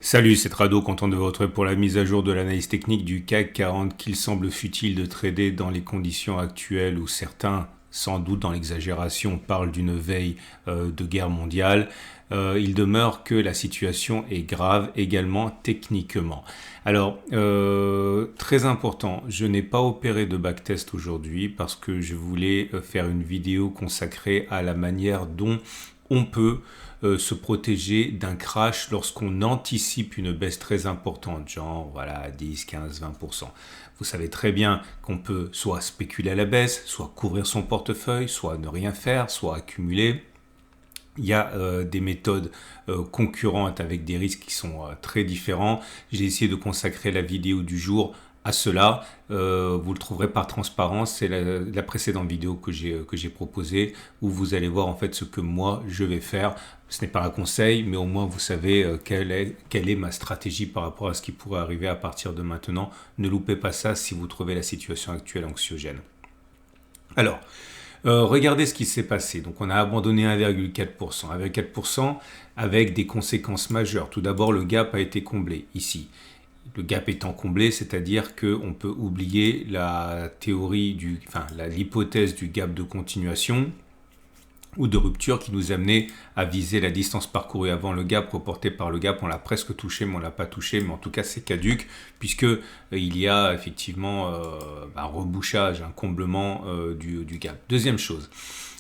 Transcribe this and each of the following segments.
Salut, c'est Rado, content de vous retrouver pour la mise à jour de l'analyse technique du CAC 40 qu'il semble futile de trader dans les conditions actuelles où certains, sans doute dans l'exagération, parlent d'une veille de guerre mondiale. Il demeure que la situation est grave également techniquement. Alors, très important, je n'ai pas opéré de backtest aujourd'hui parce que je voulais faire une vidéo consacrée à la manière dont on peut se protéger d'un crash lorsqu'on anticipe une baisse très importante, genre voilà 10, 15, 20%. Vous savez très bien qu'on peut soit spéculer à la baisse, soit couvrir son portefeuille, soit ne rien faire, soit accumuler. Il y a des méthodes concurrentes avec des risques qui sont très différents. J'ai essayé de consacrer la vidéo du jour à cela. Vous le trouverez par transparence. C'est la précédente vidéo que j'ai proposée où vous allez voir en fait ce que moi je vais faire. Ce n'est pas un conseil, mais au moins vous savez quelle est ma stratégie par rapport à ce qui pourrait arriver à partir de maintenant. Ne loupez pas ça si vous trouvez la situation actuelle anxiogène. Alors, regardez ce qui s'est passé. Donc, on a abandonné 1,4%. 1,4% avec des conséquences majeures. Tout d'abord, le gap a été comblé ici. Le gap étant comblé, c'est-à-dire qu'on peut oublier la théorie l'hypothèse du gap de continuation ou de rupture qui nous amenait à viser la distance parcourue avant le gap, reportée par le gap. On l'a presque touché, mais on l'a pas touché, mais en tout cas c'est caduque, puisque il y a effectivement un rebouchage, un comblement du gap. Deuxième chose,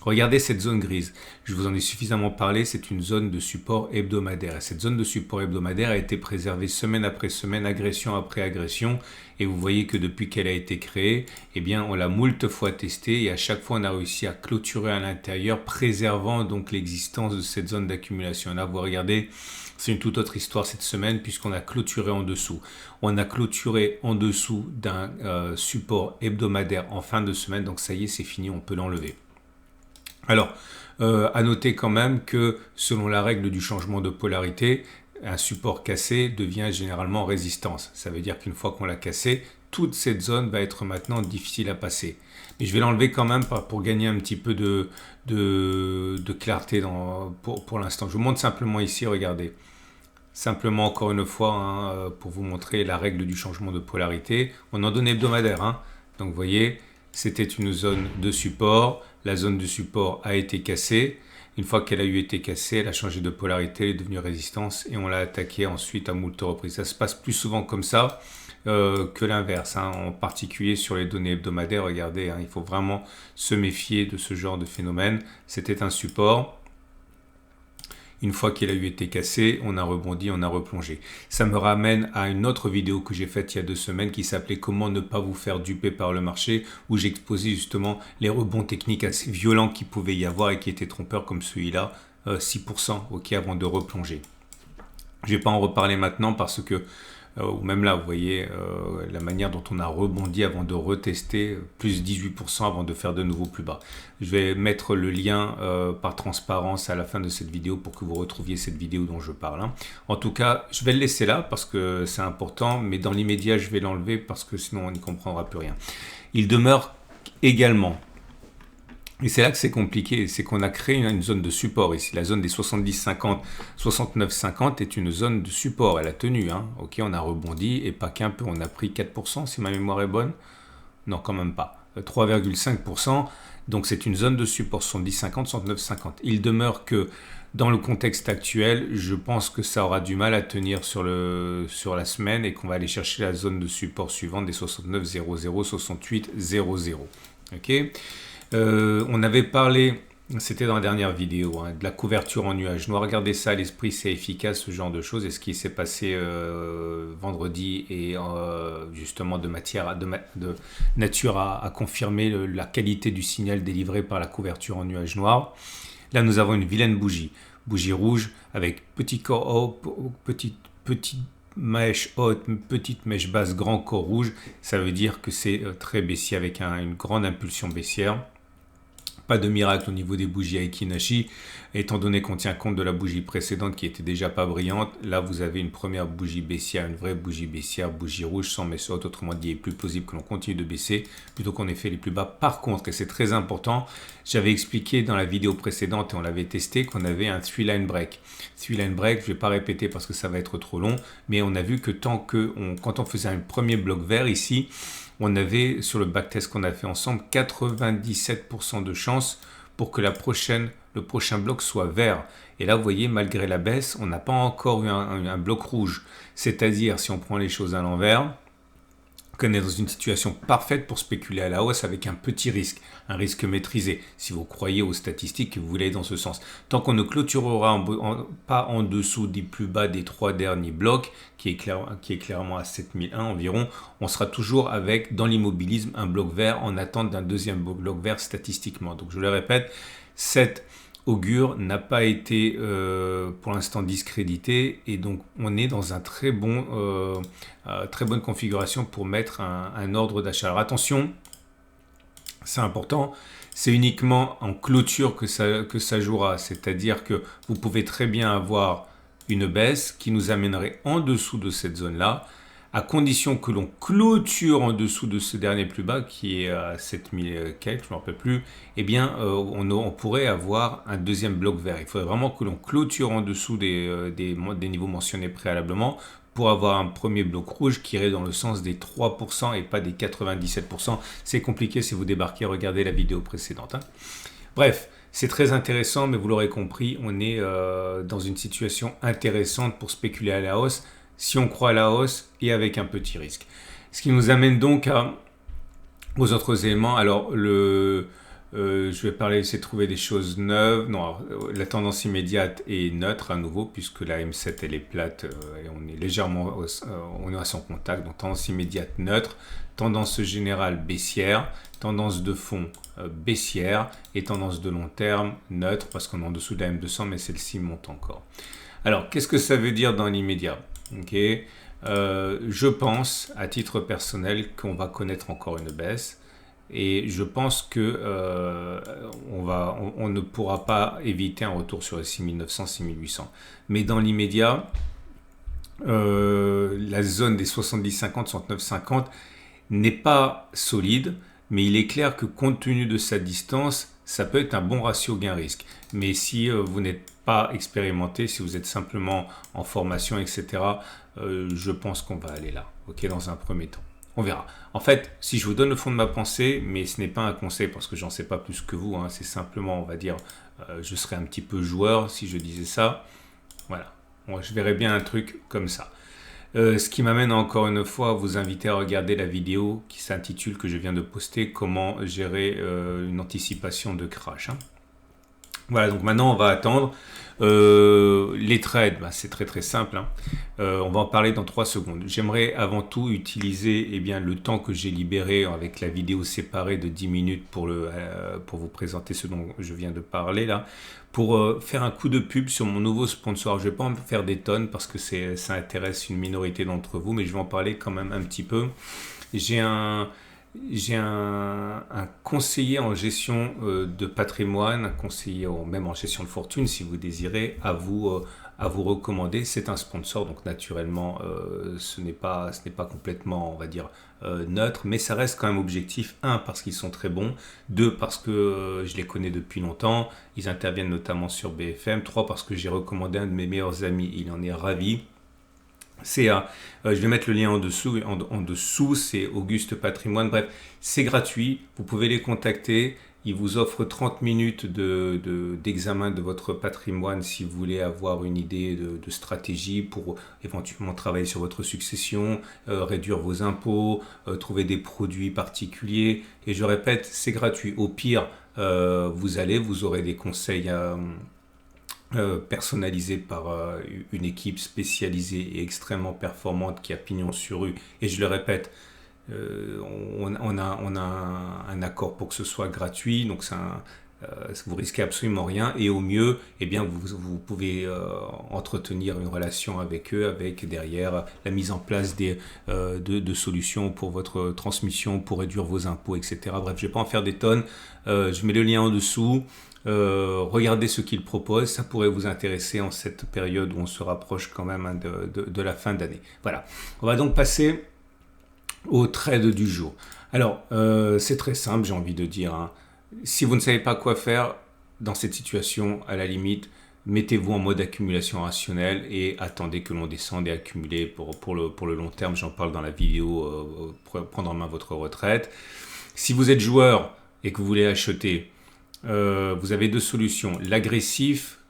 regardez cette zone grise. Je vous en ai suffisamment parlé, c'est une zone de support hebdomadaire. Et cette zone de support hebdomadaire a été préservée semaine après semaine, agression après agression. Et vous voyez que depuis qu'elle a été créée, eh bien, on l'a moult fois testée et à chaque fois, on a réussi à clôturer à l'intérieur, préservant donc l'existence de cette zone d'accumulation. Là, vous regardez, c'est une toute autre histoire cette semaine puisqu'on a clôturé en dessous. On a clôturé en dessous d'un support hebdomadaire en fin de semaine. Donc ça y est, c'est fini, on peut l'enlever. Alors, à noter quand même que selon la règle du changement de polarité, un support cassé devient généralement résistance. Ça veut dire qu'une fois qu'on l'a cassé, toute cette zone va être maintenant difficile à passer. Mais je vais l'enlever quand même pour gagner un petit peu de clarté pour l'instant. Je vous montre simplement ici, regardez. Simplement encore une fois, pour vous montrer la règle du changement de polarité. On en donne hebdomadaire. Donc vous voyez, c'était une zone de support. La zone de support a été cassée. Une fois qu'elle a été cassée, elle a changé de polarité, elle est devenue résistance et on l'a attaquée ensuite à moult reprises. Ça se passe plus souvent comme ça que l'inverse. En particulier sur les données hebdomadaires, regardez, il faut vraiment se méfier de ce genre de phénomène. C'était un support. Une fois qu'il a été cassé, on a rebondi, on a replongé. Ça me ramène à une autre vidéo que j'ai faite il y a 2 semaines qui s'appelait « Comment ne pas vous faire duper par le marché » où j'exposais justement les rebonds techniques assez violents qu'il pouvait y avoir et qui étaient trompeurs comme celui-là, 6% avant de replonger. Je ne vais pas en reparler maintenant parce que ou même là, vous voyez la manière dont on a rebondi avant de retester, plus 18% avant de faire de nouveau plus bas. Je vais mettre le lien par transparence à la fin de cette vidéo pour que vous retrouviez cette vidéo dont je parle. En tout cas, je vais le laisser là parce que c'est important, mais dans l'immédiat, je vais l'enlever parce que sinon on n'y comprendra plus rien. Il demeure également, et c'est là que c'est compliqué, c'est qu'on a créé une zone de support ici. La zone des 70-50, 69-50 est une zone de support. Elle a tenu. Ok, on a rebondi et pas qu'un peu. On a pris 4% si ma mémoire est bonne. Non, quand même pas. 3,5%. Donc c'est une zone de support 70-50, 69-50. Il demeure que dans le contexte actuel, je pense que ça aura du mal à tenir sur la semaine et qu'on va aller chercher la zone de support suivante des 69-00, 68-00. Ok. On avait parlé, c'était dans la dernière vidéo, de la couverture en nuage noir. Regardez ça, l'esprit c'est efficace, ce genre de choses. Et ce qui s'est passé vendredi et justement de nature à confirmer la qualité du signal délivré par la couverture en nuage noir. Là, nous avons une vilaine bougie rouge avec petit corps haut, petite mèche haute, petite mèche basse, grand corps rouge. Ça veut dire que c'est très baissier avec une grande impulsion baissière. Pas de miracle au niveau des bougies Aiki-Nashi, étant donné qu'on tient compte de la bougie précédente qui était déjà pas brillante. Là, vous avez une première bougie baissière, une vraie bougie baissière, bougie rouge sans mèche haute. Autrement dit, il est plus plausible que l'on continue de baisser plutôt qu'on ait fait les plus bas. Par contre, et c'est très important, j'avais expliqué dans la vidéo précédente et on l'avait testé qu'on avait un 3-line break. 3-line break, je ne vais pas répéter parce que ça va être trop long, mais on a vu que quand on faisait un premier bloc vert ici, on avait, sur le backtest qu'on a fait ensemble, 97% de chance pour que le prochain bloc soit vert. Et là, vous voyez, malgré la baisse, on n'a pas encore eu un bloc rouge. C'est-à-dire, si on prend les choses à l'envers, qu'on est dans une situation parfaite pour spéculer à la hausse avec un petit risque, un risque maîtrisé, si vous croyez aux statistiques que vous voulez dans ce sens. Tant qu'on ne clôturera pas en dessous des plus bas des 3 derniers blocs, qui est clairement à 7001 environ, on sera toujours avec, dans l'immobilisme, un bloc vert en attente d'un deuxième bloc vert statistiquement. Donc je le répète, cette augure n'a pas été pour l'instant discrédité et donc on est dans un très bonne configuration pour mettre un ordre d'achat. Alors attention, c'est important, c'est uniquement en clôture que ça jouera, c'est-à-dire que vous pouvez très bien avoir une baisse qui nous amènerait en dessous de cette zone-là, à condition que l'on clôture en dessous de ce dernier plus bas qui est à 7000 quelques, je ne me rappelle plus, eh bien on pourrait avoir un deuxième bloc vert. Il faudrait vraiment que l'on clôture en dessous des niveaux mentionnés préalablement pour avoir un premier bloc rouge qui irait dans le sens des 3% et pas des 97%. C'est compliqué si vous débarquez, regardez la vidéo précédente. Bref, c'est très intéressant, mais vous l'aurez compris, on est dans une situation intéressante pour spéculer à la hausse, si on croit à la hausse et avec un petit risque. Ce qui nous amène donc aux autres éléments. Alors, je vais essayer de trouver des choses neuves. Non, alors, la tendance immédiate est neutre à nouveau, puisque la M7 elle est plate et on est légèrement on est à son contact. Donc, tendance immédiate neutre, tendance générale baissière, tendance de fond baissière et tendance de long terme neutre, parce qu'on est en dessous de la M200, mais celle-ci monte encore. Alors, qu'est-ce que ça veut dire dans l'immédiat ? Je pense, à titre personnel, qu'on va connaître encore une baisse et je pense que on ne pourra pas éviter un retour sur les 6900, 6800. Mais dans l'immédiat, la zone des 70-50, 69-50 n'est pas solide, mais il est clair que compte tenu de sa distance, ça peut être un bon ratio gain-risque. Mais si vous n'êtes pas expérimenté, si vous êtes simplement en formation, etc., je pense qu'on va aller là, dans un premier temps. On verra. En fait, si je vous donne le fond de ma pensée, mais ce n'est pas un conseil parce que j'en sais pas plus que vous, c'est simplement, on va dire, je serais un petit peu joueur si je disais ça. Voilà, moi, je verrais bien un truc comme ça. Ce qui m'amène encore une fois à vous inviter à regarder la vidéo qui s'intitule, que je viens de poster, comment gérer une anticipation de crash. Voilà, donc maintenant on va attendre. Les trades, c'est très très simple. On va en parler dans 3 secondes. J'aimerais avant tout utiliser le temps que j'ai libéré avec la vidéo séparée de 10 minutes pour vous présenter ce dont je viens de parler là, pour faire un coup de pub sur mon nouveau sponsor. Je ne vais pas en faire des tonnes parce que ça intéresse une minorité d'entre vous, mais je vais en parler quand même un petit peu. J'ai un conseiller en gestion de patrimoine, un conseiller même en gestion de fortune, si vous désirez, à vous recommander. C'est un sponsor, donc naturellement, ce n'est pas complètement, on va dire, neutre, mais ça reste quand même objectif. 1, parce qu'ils sont très bons. 2, parce que je les connais depuis longtemps. Ils interviennent notamment sur BFM. 3, parce que j'ai recommandé un de mes meilleurs amis. Il en est ravi. Je vais mettre le lien en dessous, c'est Auguste Patrimoine. Bref, c'est gratuit, vous pouvez les contacter. Ils vous offrent 30 minutes d'examen de votre patrimoine si vous voulez avoir une idée de stratégie pour éventuellement travailler sur votre succession, réduire vos impôts, trouver des produits particuliers. Et je répète, c'est gratuit. Au pire, vous aurez des conseils personnalisé par une équipe spécialisée et extrêmement performante qui a pignon sur rue. Et je le répète, on a un accord pour que ce soit gratuit. Donc vous risquez absolument rien et au mieux, eh bien, vous pouvez entretenir une relation avec eux, avec derrière la mise en place de solutions pour votre transmission, pour réduire vos impôts, etc. Bref, je ne vais pas en faire des tonnes. Je mets le lien en dessous. Regardez ce qu'ils proposent, ça pourrait vous intéresser en cette période où on se rapproche quand même hein, de la fin d'année. Voilà, on va donc passer au trade du jour. Alors, c'est très simple, j'ai envie de dire. Hein. Si vous ne savez pas quoi faire dans cette situation, à la limite, mettez-vous en mode accumulation rationnelle et attendez que l'on descende et accumuler pour le long terme. J'en parle dans la vidéo prendre en main votre retraite. Si vous êtes joueur et que vous voulez acheter, vous avez deux solutions. L'agressif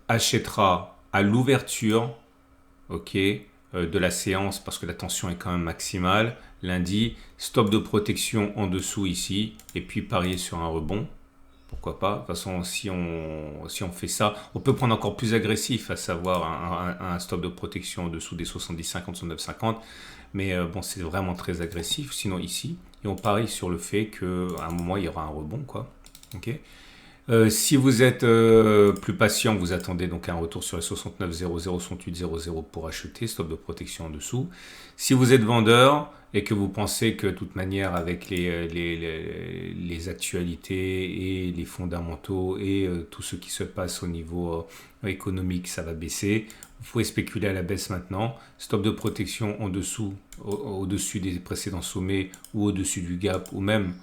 achètera à l'ouverture, ok, de la séance parce que la tension est quand même maximale. Lundi, stop de protection en dessous ici et puis parier sur un rebond. Pourquoi pas? De toute façon, si on fait ça, on peut prendre encore plus agressif, à savoir un stop de protection en dessous des 70,50, 69,50. Mais bon, c'est vraiment très agressif. Sinon ici, et on parie sur le fait qu'à un moment, il y aura un rebond, quoi. Ok. Si vous êtes plus patient, vous attendez donc un retour sur les 69,00, 68,00 pour acheter, stop de protection en dessous. Si vous êtes vendeur et que vous pensez que de toute manière avec les actualités et les fondamentaux et tout ce qui se passe au niveau économique, ça va baisser, vous pouvez spéculer à la baisse maintenant. Stop de protection en dessous, au-dessus des précédents sommets ou au-dessus du gap ou même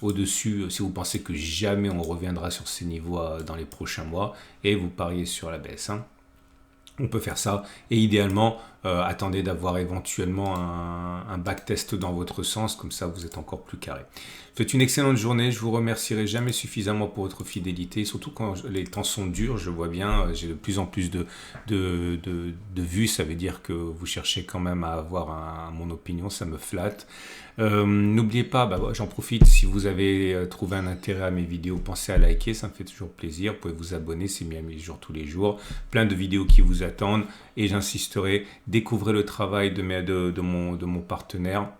au-dessus si vous pensez que jamais on reviendra sur ces niveaux dans les prochains mois et vous pariez sur la baisse. Hein. On peut faire ça et idéalement attendez d'avoir éventuellement un backtest dans votre sens, comme ça vous êtes encore plus carré. Faites une excellente journée, je vous remercierai jamais suffisamment pour votre fidélité, surtout quand les temps sont durs, je vois bien, j'ai de plus en plus de vues, ça veut dire que vous cherchez quand même à avoir mon opinion, ça me flatte. N'oubliez pas, j'en profite, si vous avez trouvé un intérêt à mes vidéos, pensez à liker, ça me fait toujours plaisir, vous pouvez vous abonner, c'est mis à mes jours tous les jours, plein de vidéos qui vous attendent et j'insisterai, découvrez le travail de mon partenaire,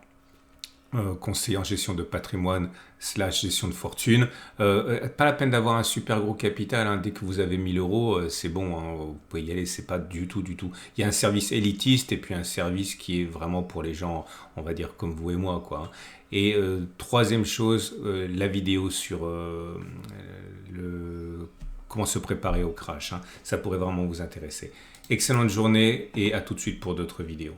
conseiller en gestion de patrimoine / gestion de fortune. Pas la peine d'avoir un super gros capital, hein. Dès que vous avez 1000 euros, c'est bon, hein. Vous pouvez y aller, c'est pas du tout. Il y a un service élitiste et puis un service qui est vraiment pour les gens, on va dire comme vous et moi, quoi. Et troisième chose, la vidéo sur comment se préparer au crash, hein. Ça pourrait vraiment vous intéresser. Excellente journée et à tout de suite pour d'autres vidéos.